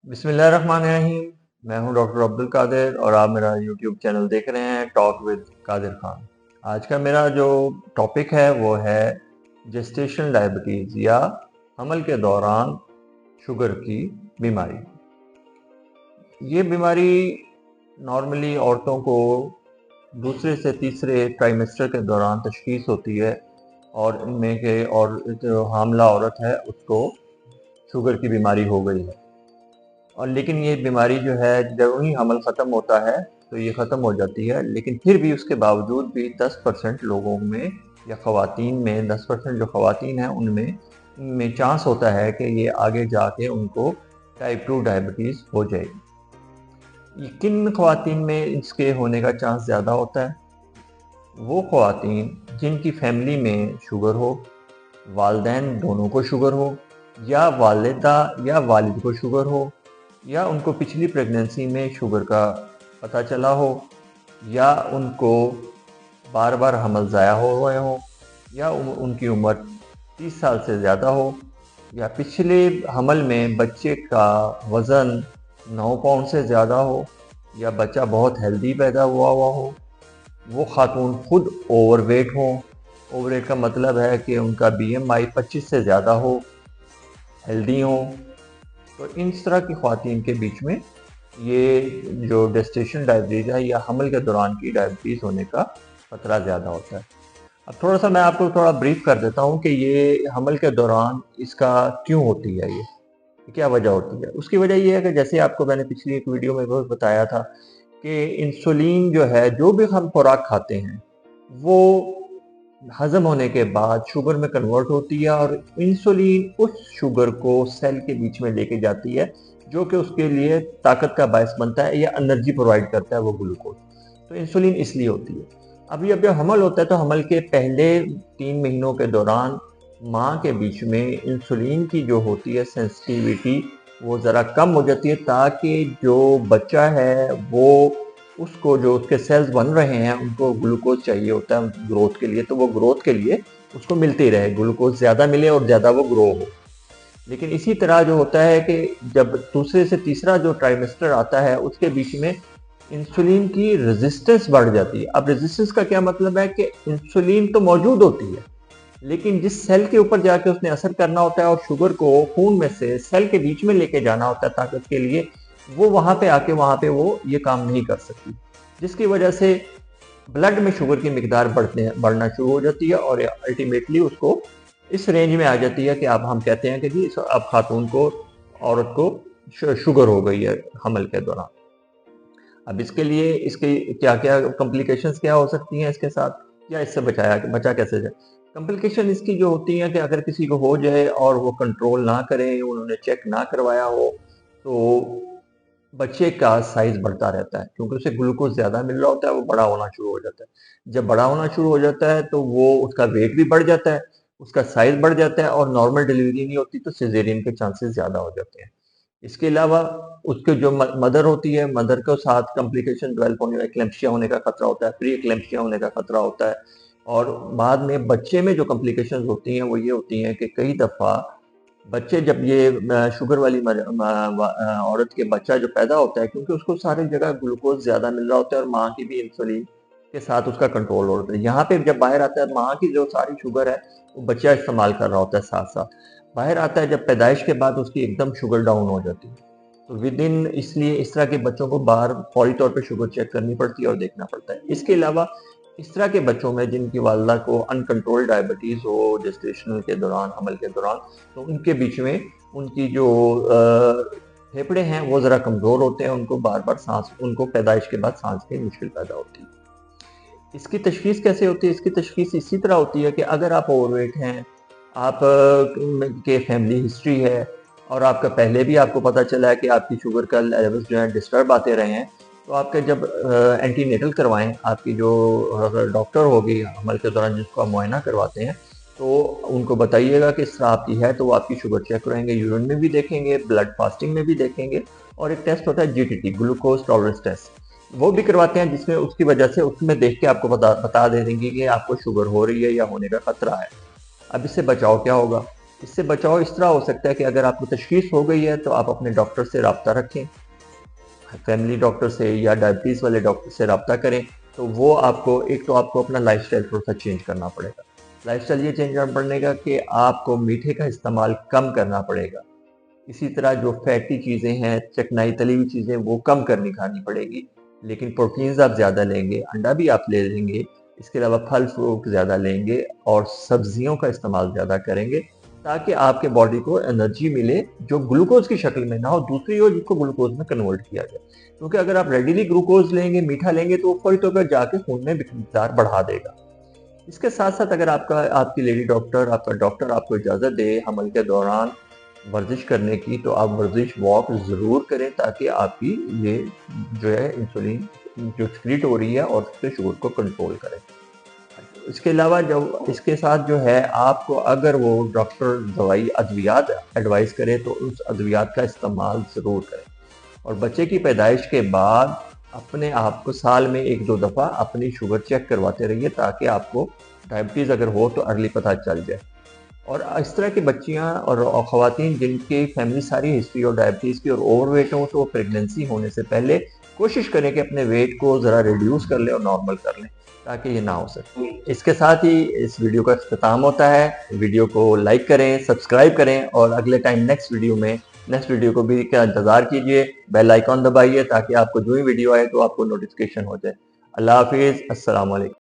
بسم اللہ الرحمن الرحیم۔ میں ہوں ڈاکٹر عبدالقادر اور آپ میرا یوٹیوب چینل دیکھ رہے ہیں ٹاک ود قادر خان۔ آج کا میرا جو ٹاپک ہے وہ ہے جسٹیشن ڈائبٹیز یا حمل کے دوران شوگر کی بیماری۔ یہ بیماری نارملی عورتوں کو دوسرے سے تیسرے ٹرائمیسٹر کے دوران تشخیص ہوتی ہے اور ان میں کہ اور جو حاملہ عورت ہے اس کو شوگر کی بیماری ہو گئی ہے، اور لیکن یہ بیماری جو ہے جب ہی حمل ختم ہوتا ہے تو یہ ختم ہو جاتی ہے، لیکن پھر بھی اس کے باوجود بھی 10% لوگوں میں یا خواتین میں 10% جو خواتین ہیں ان میں چانس ہوتا ہے کہ یہ آگے جا کے ان کو ٹائپ 2 ڈائبٹیز ہو جائے گی۔ کن خواتین میں اس کے ہونے کا چانس زیادہ ہوتا ہے؟ وہ خواتین جن کی فیملی میں شوگر ہو، والدین دونوں کو شوگر ہو، یا والدہ یا والد کو شوگر ہو، یا ان کو پچھلی پریگننسی میں شوگر کا پتہ چلا ہو، یا ان کو بار بار حمل ضائع ہو گئے ہوں، یا ان کی عمر 30 سال سے زیادہ ہو، یا پچھلے حمل میں بچے کا وزن 9 پاؤنڈ سے زیادہ ہو، یا بچہ بہت ہیلدی پیدا ہوا ہو، وہ خاتون خود اوور ویٹ ہوں۔ اوور ویٹ کا مطلب ہے کہ ان کا BMI 25 سے زیادہ ہو، ہیلدی ہوں۔ تو اس طرح کی خواتین کے بیچ میں یہ جو جسٹیشن ڈائبٹیز ہے یا حمل کے دوران کی ڈائبٹیز ہونے کا خطرہ زیادہ ہوتا ہے۔ اب تھوڑا سا میں آپ کو بریف کر دیتا ہوں کہ یہ حمل کے دوران اس کا کیوں ہوتی ہے، یہ کیا وجہ ہوتی ہے۔ اس کی وجہ یہ ہے کہ جیسے آپ کو میں نے پچھلی ایک ویڈیو میں بتایا تھا کہ انسولین جو ہے، جو بھی ہم خوراک کھاتے ہیں وہ ہضم ہونے کے بعد شوگر میں کنورٹ ہوتی ہے، اور انسولین اس شوگر کو سیل کے بیچ میں لے کے جاتی ہے جو کہ اس کے لیے طاقت کا باعث بنتا ہے یا انرجی پرووائڈ کرتا ہے، وہ گلوکوز۔ تو انسولین اس لیے ہوتی ہے۔ اب جب حمل ہوتا ہے تو حمل کے پہلے 3 مہینوں کے دوران ماں کے بیچ میں انسولین کی جو ہوتی ہے سینسٹیویٹی وہ ذرا کم ہو جاتی ہے، تاکہ جو بچہ ہے وہ اس کو جو اس کے سیلز بن رہے ہیں ان کو گلوکوز چاہیے ہوتا ہے گروتھ کے لیے، تو وہ گروتھ کے لیے اس کو ملتی رہے، گلوکوز زیادہ ملے اور زیادہ وہ گرو ہو۔ لیکن اسی طرح جو ہوتا ہے کہ جب دوسرے سے تیسرا جو ٹرائمیسٹر آتا ہے اس کے بیچ میں انسولین کی ریزسٹنس بڑھ جاتی ہے۔ اب ریزسٹنس کا کیا مطلب ہے کہ انسولین تو موجود ہوتی ہے، لیکن جس سیل کے اوپر جا کے اس نے اثر کرنا ہوتا ہے اور شوگر کو خون میں سے سیل کے بیچ میں لے کے جانا ہوتا ہے طاقت کے لیے، وہ وہاں پہ آ کے وہاں پہ وہ یہ کام نہیں کر سکتی، جس کی وجہ سے بلڈ میں شوگر کی مقدار بڑھنا شروع ہو جاتی ہے، اور الٹیمیٹلی اس کو اس رینج میں آ جاتی ہے کہ اب ہم کہتے ہیں کہ جی اب خاتون کو، عورت کو شوگر ہو گئی ہے حمل کے دوران۔ اب اس کے لیے اس کی کیا کیا کمپلیکیشنز کیا ہو سکتی ہیں اس کے ساتھ، یا اس سے بچا کیسے جائے۔ کمپلیکیشن اس کی جو ہوتی ہیں کہ اگر کسی کو ہو جائے اور وہ کنٹرول نہ کرے، انہوں نے چیک نہ کروایا ہو، تو بچے کا سائز بڑھتا رہتا ہے، کیونکہ اسے گلوکوز زیادہ مل رہا ہوتا ہے، وہ بڑا ہونا شروع ہو جاتا ہے۔ جب بڑا ہونا شروع ہو جاتا ہے تو وہ اس کا ویٹ بھی بڑھ جاتا ہے، اس کا سائز بڑھ جاتا ہے، اور نارمل ڈیلیوری نہیں ہوتی تو سیزیرین کے چانسز زیادہ ہو جاتے ہیں۔ اس کے علاوہ اس کے جو مدر ہوتی ہے، مدر کو ساتھ کمپلیکیشن ڈیولپ ہونے کا، ایکلیمپشیا ہونے کا خطرہ ہوتا ہے، پری ایکلیمپشیا ہونے کا خطرہ ہوتا ہے، اور بعد میں بچے میں جو کمپلیکیشنز ہوتی ہیں وہ یہ ہوتی ہیں کہ کئی دفعہ بچے جب یہ شوگر والی عورت کے بچہ جو پیدا ہوتا ہے، کیونکہ اس کو ساری جگہ گلوکوز زیادہ مل رہا ہوتا ہے اور ماں کی بھی انسولین کے ساتھ اس کا کنٹرول ہوتا ہے، یہاں پہ جب باہر آتا ہے ماں کی جو ساری شوگر ہے وہ بچہ استعمال کر رہا ہوتا ہے ساتھ ساتھ، باہر آتا ہے جب پیدائش کے بعد اس کی ایک دم شوگر ڈاؤن ہو جاتی ہے۔ تو اس لیے اس طرح کے بچوں کو باہر فوری طور پہ شوگر چیک کرنی پڑتی ہے اور دیکھنا پڑتا ہے۔ اس کے علاوہ اس طرح کے بچوں میں جن کی والدہ کو ان کنٹرول ڈائبٹیز ہو جسٹیشن کے دوران، حمل کے دوران، تو ان کے بیچ میں ان کی جو پھیپھڑے ہیں وہ ذرا کمزور ہوتے ہیں، ان کو بار بار سانس، ان کو پیدائش کے بعد سانس کی مشکل پیدا ہوتی ہے۔ اس کی تشخیص کیسے ہوتی ہے؟ اس کی تشخیص اسی طرح ہوتی ہے کہ اگر آپ اوور ویٹ ہیں، آپ کے فیملی ہسٹری ہے، اور آپ کا پہلے بھی آپ کو پتہ چلا ہے کہ آپ کی شوگر کا لیول جو ہے ڈسٹرب آتے رہے ہیں، تو آپ کے جب اینٹی نیٹل کروائیں، آپ کی جو ڈاکٹر ہوگی حمل کے دوران جس کو آپ معائنہ کرواتے ہیں، تو ان کو بتائیے گا کہ اس طرح آپ کی ہے، تو وہ آپ کی شوگر چیک کریں گے، یورین میں بھی دیکھیں گے، بلڈ فاسٹنگ میں بھی دیکھیں گے، اور ایک ٹیسٹ ہوتا ہے GTT، گلوکوز ٹالرنس ٹیسٹ، وہ بھی کرواتے ہیں، جس میں اس کی وجہ سے اس میں دیکھ کے آپ کو بتا دے دیں گے کہ آپ کو شوگر ہو رہی ہے یا ہونے کا خطرہ ہے۔ اب اس سے بچاؤ کیا ہوگا؟ اس سے بچاؤ اس طرح ہو سکتا ہے کہ اگر آپ کو تشخیص ہو گئی ہے تو آپ اپنے ڈاکٹر سے رابطہ رکھیں، فیملی ڈاکٹر سے یا ڈائبٹیز والے ڈاکٹر سے رابطہ کریں، تو وہ آپ کو ایک تو آپ کو اپنا لائف سٹائل تھوڑا سا چینج کرنا پڑے گا۔ لائف سٹائل یہ چینج کرنا پڑے گا کہ آپ کو میٹھے کا استعمال کم کرنا پڑے گا، اسی طرح جو فیٹی چیزیں ہیں، چکنائی تلی ہوئی چیزیں، وہ کم کرنی کھانی پڑے گی، لیکن پروٹینز آپ زیادہ لیں گے، انڈا بھی آپ لے لیں گے، اس کے علاوہ پھل فروٹ زیادہ لیں گے اور سبزیوں کا استعمال زیادہ کریں گے تاکہ آپ کے باڈی کو انرجی ملے جو گلوکوز کی شکل میں نہ ہو، دوسری ہو جس کو گلوکوز میں کنورٹ کیا جائے، کیونکہ اگر آپ ریڈیلی گلوکوز لیں گے، میٹھا لیں گے تو وہ فوری طور پر جا کے خون میں مقدار بڑھا دے گا۔ اس کے ساتھ ساتھ اگر آپ کی لیڈی ڈاکٹر، آپ کا ڈاکٹر آپ کو اجازت دے حمل کے دوران ورزش کرنے کی، تو آپ ورزش واک ضرور کریں تاکہ آپ کی یہ جو ہے انسولین جو سیکریٹ ہو رہی ہے اور اس کے شوگر کو کنٹرول کرے۔ اس کے علاوہ اس کے ساتھ جو ہے آپ کو اگر وہ ڈاکٹر ادویات ایڈوائز کرے تو اس ادویات کا استعمال ضرور کریں، اور بچے کی پیدائش کے بعد اپنے آپ کو سال میں 1-2 دفعہ اپنی شوگر چیک کرواتے رہیے تاکہ آپ کو ڈائبٹیز اگر ہو تو ارلی پتہ چل جائے۔ اور اس طرح کی بچیاں اور خواتین جن کی فیملی ساری ہسٹری اور ڈائبٹیز کی اور اوور ویٹ ہوں تو پریگننسی ہونے سے پہلے کوشش کریں کہ اپنے ویٹ کو ذرا ریڈیوس کر لیں اور نارمل کر لیں تاکہ یہ نہ ہو سکے۔ اس کے ساتھ ہی اس ویڈیو کا اختتام ہوتا ہے۔ ویڈیو کو لائک کریں، سبسکرائب کریں اور اگلے ٹائم نیکسٹ ویڈیو کو بھی کا انتظار کیجئے، بیل آئیکن دبائیے تاکہ آپ کو جو ہی ویڈیو آئے تو آپ کو نوٹیفیکیشن ہو جائے۔ اللہ حافظ، السلام علیکم۔